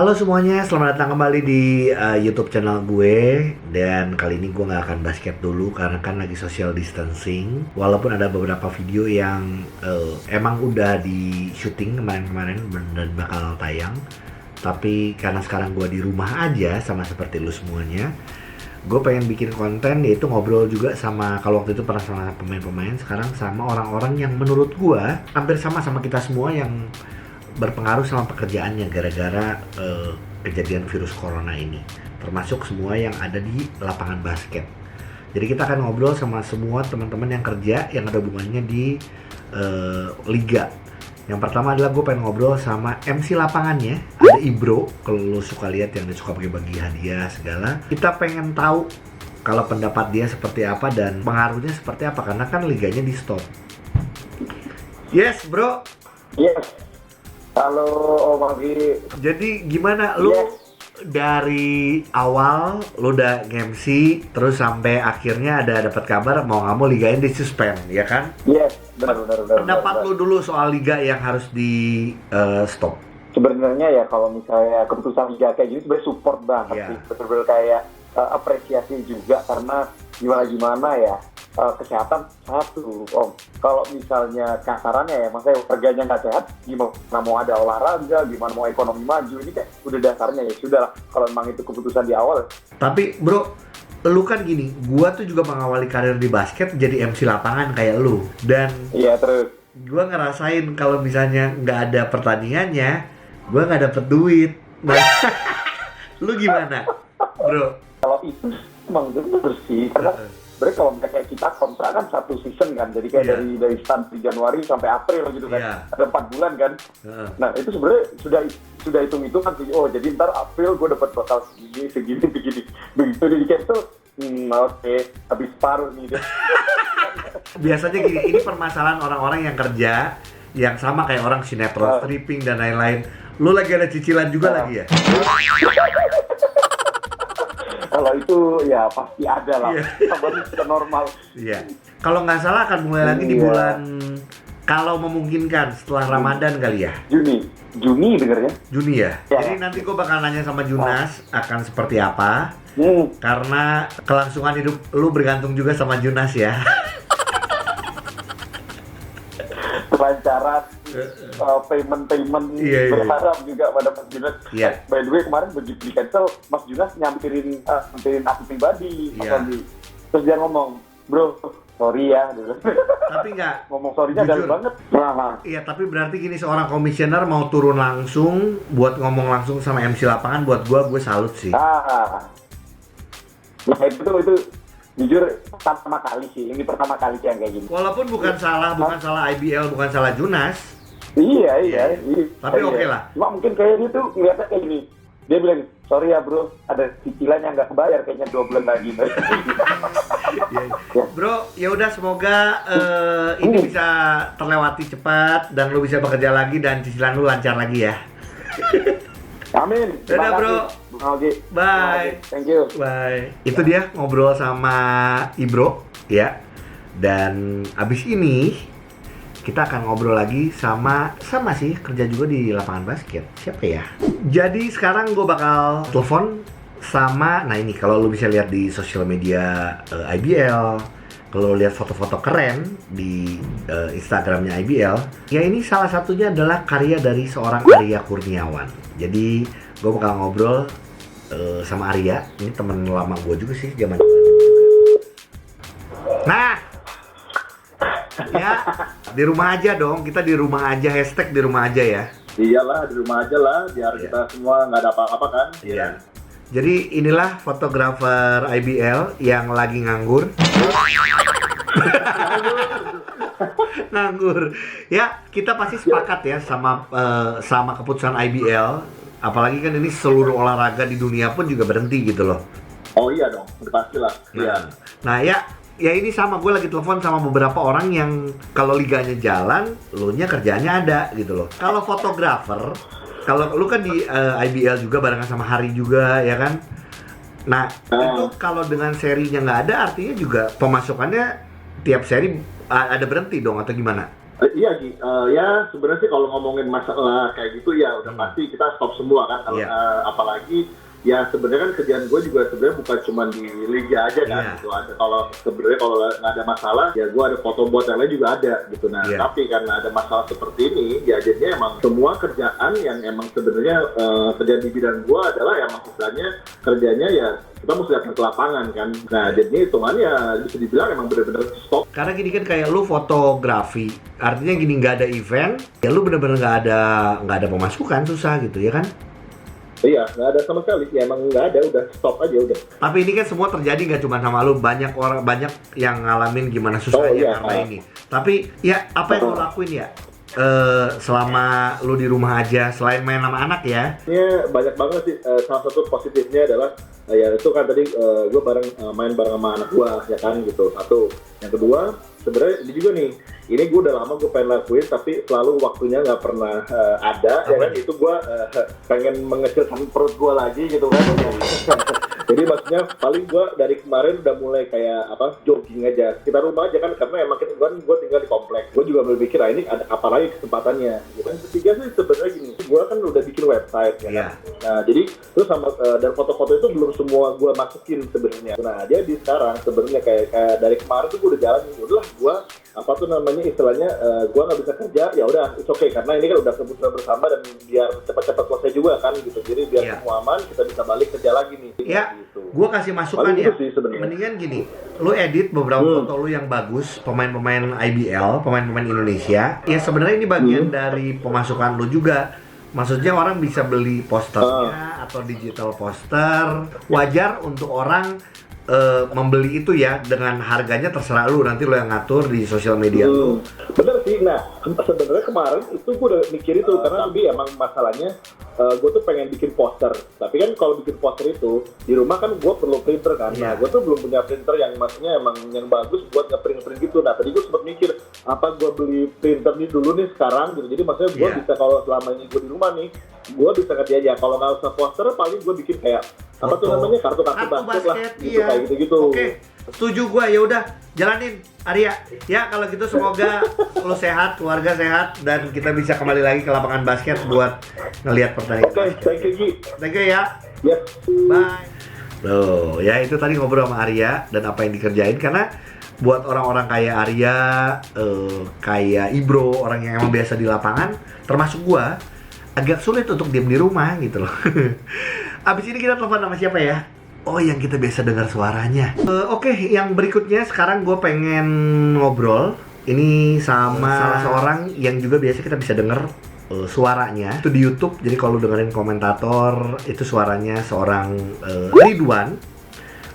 Halo semuanya, selamat datang kembali di YouTube channel gue. Dan kali ini gue nggak akan basket dulu karena kan lagi social distancing. Walaupun ada beberapa video yang emang udah di syuting kemarin-kemarin dan bakal tayang, tapi karena sekarang gue di rumah aja sama seperti lu semuanya, gue pengen bikin konten yaitu ngobrol juga sama, kalau waktu itu pernah sama pemain-pemain, sekarang sama orang-orang yang menurut gue hampir sama kita semua yang berpengaruh sama pekerjaannya gara-gara kejadian virus corona ini, termasuk semua yang ada di lapangan basket. Jadi kita akan ngobrol sama semua teman-teman yang kerja yang ada hubungannya di liga. Yang pertama adalah gue pengen ngobrol sama MC lapangannya, ada Ibro. Kalau lo suka lihat yang dia suka bagi-bagi hadiah segala, kita pengen tahu kalau pendapat dia seperti apa dan pengaruhnya seperti apa, karena kan liganya di stop. Yes bro. Yes. Halo Om Agi. Jadi gimana lu dari awal lu udah nge-MC terus sampai akhirnya ada dapat kabar mau nggak mau liga ini disuspend, ya kan? Yes, benar. Pendapat lu dulu soal liga yang harus di stop. Sebenarnya ya kalau misalnya keputusan liga kayak gini sebenarnya support banget sih, betul-betul kayak apresiasi juga karena gimana ya. Kesehatan satu, Om. Kalau misalnya kasarannya ya, maksudnya harganya nggak sehat, gimana mau ada olahraga, gimana mau ekonomi maju, ini kayak udah dasarnya ya sudah lah. Kalau memang itu keputusan di awal. Tapi bro, lu kan gini, gua tuh juga mengawali karir di basket jadi MC lapangan kayak lu, dan iya terus. Gua ngerasain kalau misalnya nggak ada pertandingannya, gua nggak dapet duit. Nah, lu gimana, bro? Kalau itu emang bener sih, karena sebenarnya kalau kayak kita kontrak kan satu season kan, jadi kayak dari start di Januari sampai April gitu kan, ada 4 bulan kan. Nah itu sebenarnya sudah hitung-hitungan sih. Oh jadi ntar April gue dapat bakal segini begitu di cash tuh, oke, habis paruh nih deh. Biasanya gini, ini permasalahan orang-orang yang kerja yang sama kayak orang sinetron, stripping dan lain-lain. Lu lagi ada cicilan juga lagi ya? Kalau itu ya pasti ada lah, sama itu normal. Iya. Kalau nggak salah akan mulai lagi di bulan, kalau memungkinkan setelah Ramadan kali ya? Juni dengernya. Juni ya? Jadi nanti gue bakal nanya sama Junas akan seperti apa. Karena kelangsungan hidup lu bergantung juga sama Junas ya. Kelancaran payment berharap juga pada Mas Junas. By the way kemarin begitu di cancel, Mas Junas nyampirin aku pribadi, terus dia ngomong, bro sorry ya, tapi nggak ngomong sorry-nya dalam banget. Iya, tapi berarti gini, seorang komisioner mau turun langsung buat ngomong langsung sama MC lapangan, buat gue salut sih. Nah itu jujur pertama kali sih, ini pertama kali yang kayak gini. Walaupun bukan salah IBL, bukan salah Junas. Iya. Tapi oke lah. Cuma mungkin kayak gitu ngeliatnya kayak gini. Dia bilang, sorry ya bro, ada cicilan yang nggak kebayar kayaknya 2 bulan lagi. Bro, ya udah semoga ini bisa terlewati cepat dan lu bisa bekerja lagi dan cicilan lu lancar lagi ya. Amin. Dadah bro. Bye. Thank you. Bye. Itu dia ngobrol sama Ibro ya. Dan abis ini kita akan ngobrol lagi sama sih kerja juga di lapangan basket. Siapa ya? Jadi sekarang gue bakal telepon sama, nah ini kalau lu bisa lihat di sosial media IBL, kalau lihat foto-foto keren di Instagramnya IBL, ya ini salah satunya adalah karya dari seorang Arya Kurniawan. Jadi gue bakal ngobrol sama Arya, ini temen lama gue juga sih, zaman juga. Nah, ya di rumah aja dong, kita di rumah aja, hashtag di rumah aja ya. Iyalah, di rumah aja lah, biar kita semua nggak ada apa-apa kan. Iya. Jadi inilah fotografer IBL yang lagi nganggur. Nganggur. Ya, kita pasti sepakat ya sama keputusan IBL. Apalagi kan ini seluruh olahraga di dunia pun juga berhenti gitu loh. Oh iya dong, udah pasti lah. Nah ya ini sama, gue lagi telepon sama beberapa orang yang kalau liganya jalan, lu nya kerjaannya ada gitu loh. Kalau fotografer, kalau lu kan di IBL juga barengan sama Hari juga ya kan. Nah itu kalau dengan serinya nggak ada, artinya juga pemasukannya tiap seri ada berhenti dong atau gimana? Iya Gi, ya sebenarnya sih kalau ngomongin masalah kayak gitu ya udah pasti kita stop semua kan. Apalagi ya sebenarnya kan kerjaan gue juga sebenarnya bukan cuma di liga aja kan. Gitu. Ada kalau sebenarnya kalau nggak ada masalah ya gue ada foto buat yang lain juga ada gitu. Nah tapi karena ada masalah seperti ini ya jadinya emang semua kerjaan yang emang sebenarnya kerjaan di bidang gue adalah emang istilahnya kerjanya ya kita mesti datang ke lapangan kan. Nah jadi hitungannya bisa dibilang emang benar-benar stop. Karena gini kan kayak lu fotografi, artinya gini nggak ada event, ya lu bener-bener nggak ada pemasukan, susah gitu ya kan? Iya, nggak ada sama sekali. Ya emang nggak ada, udah stop aja udah. Tapi ini kan semua terjadi nggak cuma sama lu, banyak yang ngalamin gimana susahnya karena ini. Tapi ya apa yang lu lakuin ya? Selama lu di rumah aja, selain main sama anak ya? Ini banyak banget sih. Salah satu positifnya adalah ya itu kan tadi gue main bareng sama anak gue ya kan gitu. Satu. Yang kedua sebenarnya ini juga nih. Ini gue udah lama gue pengen lakuin tapi selalu waktunya nggak pernah ada. Ya kan itu gue pengen mengecilkan perut gue lagi gitu kan. Jadi maksudnya paling gue dari kemarin udah mulai kayak jogging aja sekitar rumah aja kan karena emang gue tinggal di kompleks. Gue juga berpikir ini ada apa lagi kesempatannya. Gitu. Yang ketiga sih sebenarnya gini, gue kan udah bikin website ya kan. Nah jadi terus sama dan foto-foto itu belum semua gue masukin sebenarnya. Nah jadi sekarang sebenarnya kayak dari kemarin tuh gue udah jalan, udahlah gue istilahnya gue nggak bisa kerja ya udah it's okay karena ini kan udah kebutuhan bersama dan biar cepat-cepat selesai juga kan gitu. Jadi biar semua aman kita bisa balik kerja lagi nih. Iya. Gitu. Gue kasih masukan ya. Mendingan gini, lu edit beberapa foto lu yang bagus, pemain-pemain IBL, pemain-pemain Indonesia. Ya sebenarnya ini bagian dari pemasukan lu juga. Maksudnya orang bisa beli posternya atau digital poster. Wajar untuk orang membeli itu ya dengan harganya terserah lu, nanti lu yang ngatur di sosial media lu. Bener sih. Nah sebenarnya kemarin itu gue udah mikir itu karena tapi emang masalahnya gue tuh pengen bikin poster. Tapi kan kalau bikin poster itu di rumah kan gue perlu printer kan. Nah gue tuh belum punya printer yang maksudnya emang yang bagus buat nge-print gitu. Nah tadi gue sempat mikir apa gue beli printer nih dulu nih sekarang gitu. Jadi maksudnya gue bisa kalau selama ini gue di rumah nih gue bisa ngerti aja. Kalau nggak usah poster paling gue bikin kayak apa tuh namanya kartu basket lah gitu kayak gitu-gitu. Oke, setuju gue. Ya udah jalanin Arya. Ya kalau gitu semoga lo sehat, keluarga sehat dan kita bisa kembali lagi ke lapangan basket buat ngelihat pertandingan. Oke, thank you Gi. Thank you ya. Yes. Bye. Loh, ya itu tadi ngobrol sama Arya dan apa yang dikerjain karena buat orang-orang kayak Arya, kayak Ibro, orang yang emang biasa di lapangan, termasuk gua, agak sulit untuk diam di rumah gitu loh. Abis ini kita telepon sama siapa ya? Oh, yang kita biasa dengar suaranya. Oke, yang berikutnya sekarang gue pengen ngobrol. Ini sama salah seorang yang juga biasa kita bisa dengar suaranya. Itu di YouTube. Jadi kalau dengerin komentator, itu suaranya seorang Ridwan,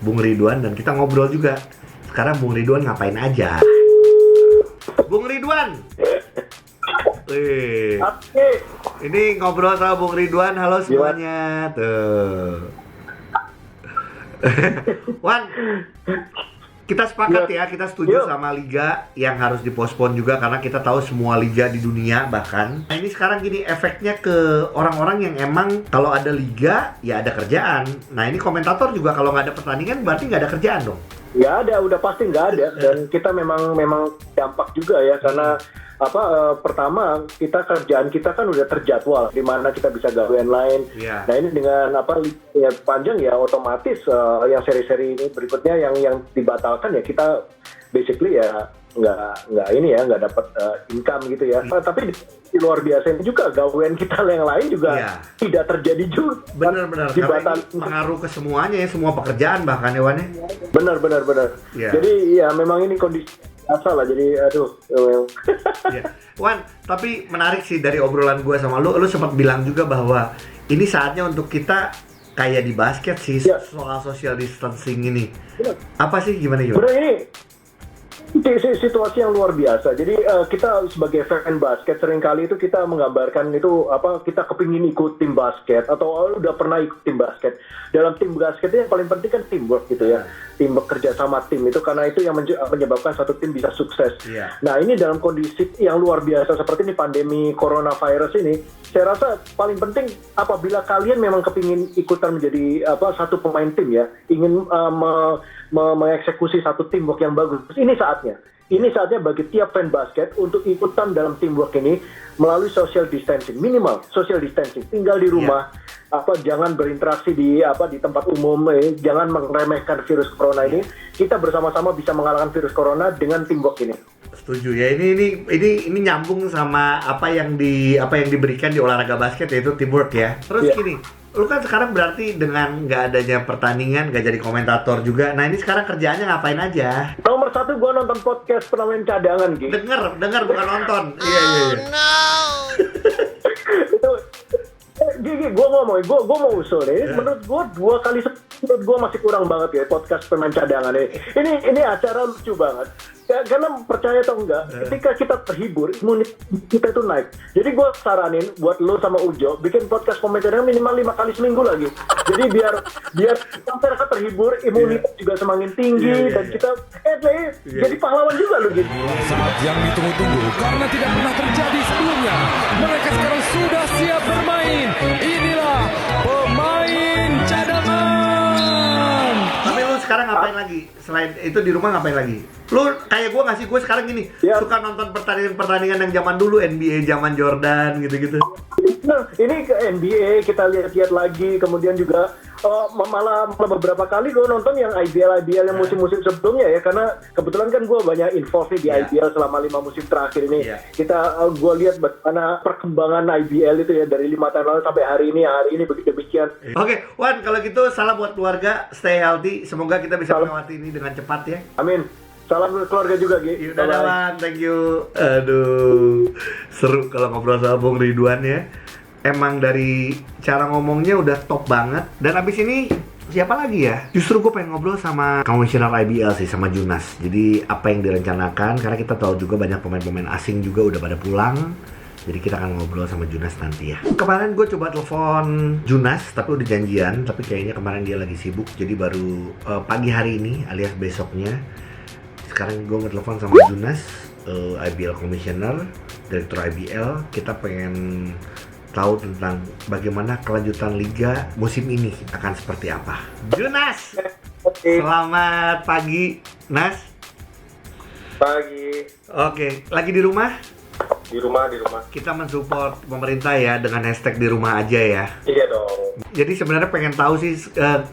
Bung Ridwan, dan kita ngobrol juga. Sekarang Bung Ridwan ngapain aja? Bung Ridwan. Ini ngobrol sama Bung Ridwan. Halo semuanya. Tuh. Wan, kita sepakat ya, kita setuju sama liga yang harus dipospon juga karena kita tahu semua liga di dunia bahkan. Nah ini sekarang gini efeknya ke orang-orang yang emang kalau ada liga ya ada kerjaan. Nah ini komentator juga kalau nggak ada pertandingan berarti nggak ada kerjaan dong. Nggak ada, udah pasti nggak ada. Dan kita memang dampak juga ya karena pertama kerjaan kita kan udah terjadwal di mana kita bisa gawean lain. Nah ini dengan ya panjang ya otomatis yang seri-seri ini berikutnya yang dibatalkan ya kita basically ya nggak dapat income gitu ya. Tapi di luar biasa ini juga gawean kita yang lain juga tidak terjadi juga. Benar-benar karena ini pengaruh ke semuanya ya, semua pekerjaan bahkan ya Wan. Benar. Jadi ya memang ini kondisi asal lah, jadi aduh. Wan, tapi menarik sih dari obrolan gue sama lu sempat bilang juga bahwa ini saatnya untuk kita kayak di basket sih soal social distancing ini. Apa sih gimana? Udah ini situasi yang luar biasa. Jadi kita sebagai fan basket seringkali itu kita menggambarkan itu kita kepingin ikut tim basket atau udah pernah ikut tim basket. Dalam tim basket itu yang paling penting kan teamwork gitu ya. Tim bekerja sama tim itu karena itu yang menyebabkan satu tim bisa sukses. Nah ini dalam kondisi yang luar biasa seperti ini pandemi coronavirus ini, saya rasa paling penting apabila kalian memang kepingin ikutan menjadi satu pemain tim ya, ingin mengeksekusi satu teamwork yang bagus, ini saatnya. Ini saatnya bagi tiap fan basket untuk ikutan dalam teamwork ini melalui social distancing, minimal social distancing. Tinggal di rumah, jangan berinteraksi di tempat umum, jangan meremehkan virus corona ini. Kita bersama-sama bisa mengalahkan virus corona dengan teamwork ini. Setuju ya, ini nyambung sama apa yang diberikan di olahraga basket, yaitu teamwork ya. Terus gini, lu kan sekarang berarti dengan nggak adanya pertandingan, nggak jadi komentator juga. Nah ini sekarang kerjaannya ngapain aja? Nomor 1 gue nonton podcast pemain cadangan gitu. Dengar bukan nonton. Iya. Itu gigi, gue mau usul nih. Menurut gue masih kurang banget ya podcast pemain cadangan ini. Ini acara lucu banget. Karena percaya atau enggak, ketika kita terhibur, imunitas kita itu naik. Jadi gue saranin buat lo sama Ujo bikin podcast pemain cadangan minimal 5 kali seminggu lagi. Jadi biar masyarakat terhibur, imunitas juga semakin tinggi, dan kita jadi pahlawan juga lo gitu. Saat yang ditunggu-tunggu karena tidak pernah terjadi sebelumnya. Mereka sekarang sudah siap bermain. Inilah pemain cadangan. Tapi lu sekarang ngapain lagi? Selain itu di rumah ngapain lagi? Lu kayak gue nggak sih? Gue sekarang gini, suka nonton pertandingan yang zaman dulu, NBA zaman Jordan gitu-gitu. Nah, ini ke NBA kita lihat lagi, kemudian juga malah beberapa kali gue nonton yang IBL yang musim-musim sebelumnya ya, karena kebetulan kan gue banyak involved di IBL selama 5 musim terakhir ini. Gue lihat bagaimana perkembangan IBL itu ya dari 5 tahun lalu sampai hari ini begitu demikian. Oke, Wan, kalau gitu salam buat keluarga, stay healthy, semoga kita bisa melewati ini dengan cepat ya. Amin. Salam keluarga juga, Gi. Dadah, Wan, thank you. Aduh, seru kalau ngobrol sama Bung Ridwan ya. Emang dari cara ngomongnya udah top banget. Dan abis ini siapa lagi ya? Justru gue pengen ngobrol sama komisioner IBL sih, sama Junas. Jadi apa yang direncanakan, karena kita tahu juga banyak pemain-pemain asing juga udah pada pulang. Jadi kita akan ngobrol sama Junas nanti ya. Kemarin gue coba telepon Junas, tapi udah janjian. Tapi kayaknya kemarin dia lagi sibuk, jadi baru pagi hari ini alias besoknya. Sekarang gue ngetelepon sama Junas, IBL Commissioner, Direktur IBL. Kita pengen tahu tentang bagaimana kelanjutan liga musim ini akan seperti apa. Junas, selamat pagi, Nas. Pagi. Oke, lagi di rumah? Di rumah. Kita mensupport pemerintah ya dengan hashtag di rumah aja ya. Iya dong. Jadi sebenarnya pengen tahu sih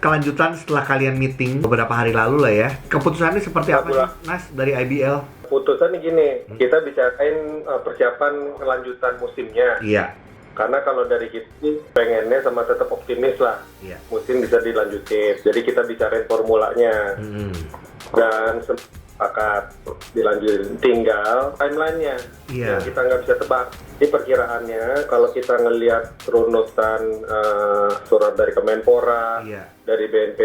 kelanjutan setelah kalian meeting beberapa hari lalu lah ya. Keputusannya seperti apa sih, Nas, dari IBL? Putusan gini, kita bicarain persiapan kelanjutan musimnya. Iya. Karena kalau dari kita pengennya sama tetap optimis lah, musim bisa dilanjutin. Jadi kita bicarain formulanya dan sepakat dilanjutin. Tinggal timelinenya yang kita nggak bisa tebak. Ini perkiraannya kalau kita ngelihat runutan surat dari Kemenpora, dari BNP,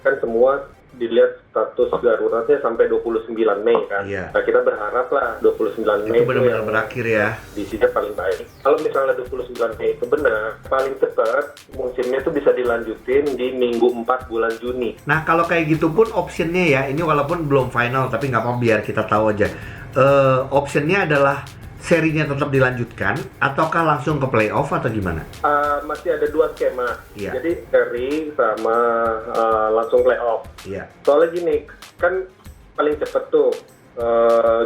kan semua dilihat status daruratnya sampai 29 Mei kan. Nah kita berharap lah 29 Mei itu benar-benar berakhir ya. Visinya paling baik. Kalau misalnya 29 Mei itu benar, paling cepat musimnya itu bisa dilanjutin di minggu 4 bulan Juni. Nah kalau kayak gitu pun optionnya ya, ini walaupun belum final tapi nggak apa-apa biar kita tahu aja. Optionnya adalah serinya tetap dilanjutkan ataukah langsung ke playoff atau gimana? Masih ada 2 skema. Jadi seri sama langsung playoff. Soalnya gini, kan paling cepet tuh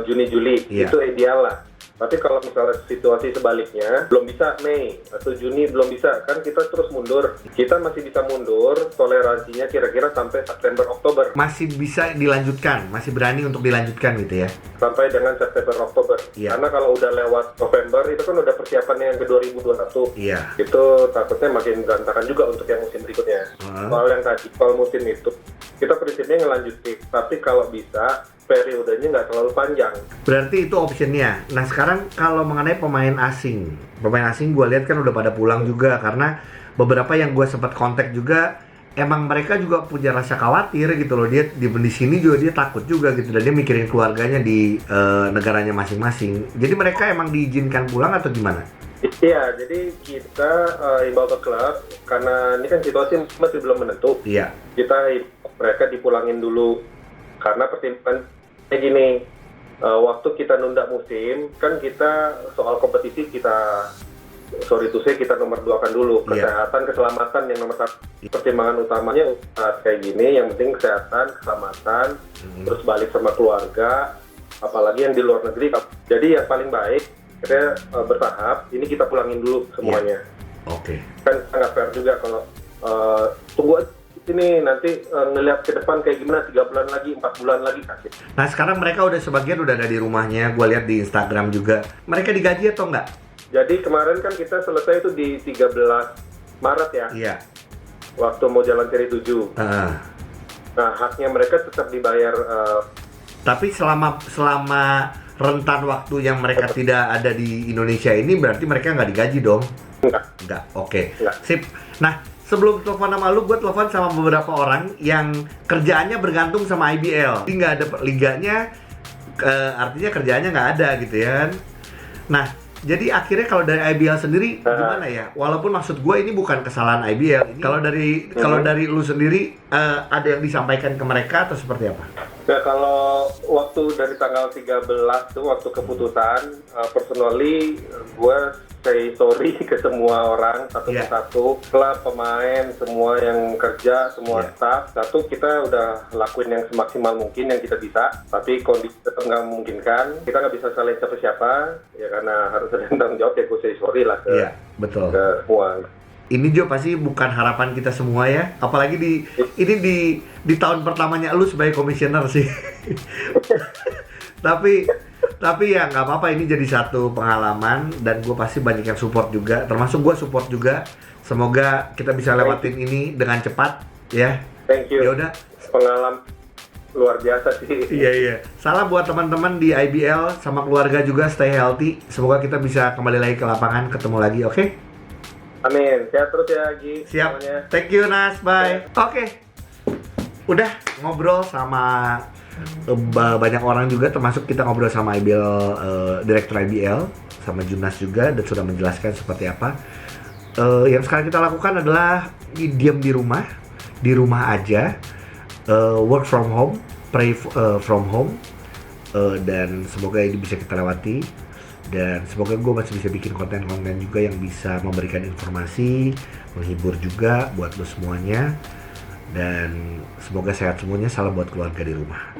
Juni-Juli, itu ideal lah. Tapi kalau misalnya situasi sebaliknya, belum bisa Mei atau Juni belum bisa, kan kita terus mundur. Kita masih bisa mundur, toleransinya kira-kira sampai September-Oktober. Masih bisa dilanjutkan, masih berani untuk dilanjutkan gitu ya? Sampai dengan September-Oktober. Karena kalau udah lewat November, itu kan udah persiapannya yang ke 2021. Itu takutnya makin berantakan juga untuk yang musim berikutnya. Soal yang tadi, soal musim itu, kita prinsipnya ngelanjutin. Tapi kalau bisa, periodenya nggak terlalu panjang. Berarti itu optionnya. Nah sekarang kalau mengenai pemain asing gue lihat kan udah pada pulang juga, karena beberapa yang gue sempat kontak juga emang mereka juga punya rasa khawatir gitu loh. Dia di sini juga dia takut juga gitu, dan dia mikirin keluarganya di negaranya masing-masing. Jadi mereka emang diizinkan pulang atau gimana? Iya, jadi kita imbau ke klub karena ini kan situasi masih belum menentu. Kita mereka dipulangin dulu karena pertimbangan gini, waktu kita nunda musim kan kita soal kompetisi kita kita nomor 2 kan dulu, kesehatan keselamatan yang nomor 1. Pertimbangan utamanya kayak gini, yang penting kesehatan keselamatan, terus balik sama keluarga, apalagi yang di luar negeri. Jadi yang paling baik kita bertahap, ini kita pulangin dulu semuanya. Oke. Kan nggak fair juga kalau tunggu ini nanti ngelihat ke depan kayak gimana 3 bulan lagi, 4 bulan lagi kasih. Nah sekarang mereka udah sebagian udah ada di rumahnya, gue lihat di Instagram juga. Mereka digaji atau enggak? Jadi kemarin kan kita selesai itu di 13 Maret ya, Iya. waktu mau jalan seri 7. Nah haknya mereka tetap dibayar. Tapi selama rentan waktu yang mereka tidak ada di Indonesia ini berarti mereka nggak digaji dong? Enggak. Oke. Enggak. Sip. Nah sebelum telepon sama lu, gue telepon sama beberapa orang yang kerjaannya bergantung sama IBL. Jadi nggak ada liganya, artinya kerjaannya nggak ada gitu ya kan. Nah, jadi akhirnya kalau dari IBL sendiri gimana ya? Walaupun maksud gue ini bukan kesalahan IBL. Kalau dari lu sendiri ada yang disampaikan ke mereka atau seperti apa? Nah kalau waktu dari tanggal 13 tuh waktu keputusan, personally gue say sorry ke semua orang satu persatu, klub, pemain, semua yang kerja, semua staff. Satu, kita udah lakuin yang semaksimal mungkin yang kita bisa, tapi kondisi tetap nggak memungkinkan. Kita nggak bisa salin siapa-siapa, ya karena harus ada tanggung jawab, ya gue say sorry lah ke, ke semua. Ini Jo pasti bukan harapan kita semua ya, apalagi ini di tahun pertamanya lu sebagai komisioner sih. Tapi ya nggak apa-apa, ini jadi satu pengalaman dan gue pasti banyak yang support juga, termasuk gue support juga. Semoga kita bisa lewatin ini dengan cepat ya. Thank you. Ya udah. Pengalaman luar biasa sih. Iya. Salam buat teman-teman di IBL sama keluarga juga, stay healthy. Semoga kita bisa kembali lagi ke lapangan, ketemu lagi, oke? Amin. Sehat terus ya Gi. Siap. Semuanya. Thank you Nas, bye. Oke. Udah ngobrol sama banyak orang juga, termasuk kita ngobrol sama IBL, direktur IBL, sama Junas juga, dan sudah menjelaskan seperti apa. Yang sekarang kita lakukan adalah diam di rumah aja, work from home, pray from home, dan semoga ini bisa kita lewati. Dan semoga gue masih bisa bikin konten-konten juga yang bisa memberikan informasi, menghibur juga buat lo semuanya. Dan semoga sehat semuanya. Salam buat keluarga di rumah.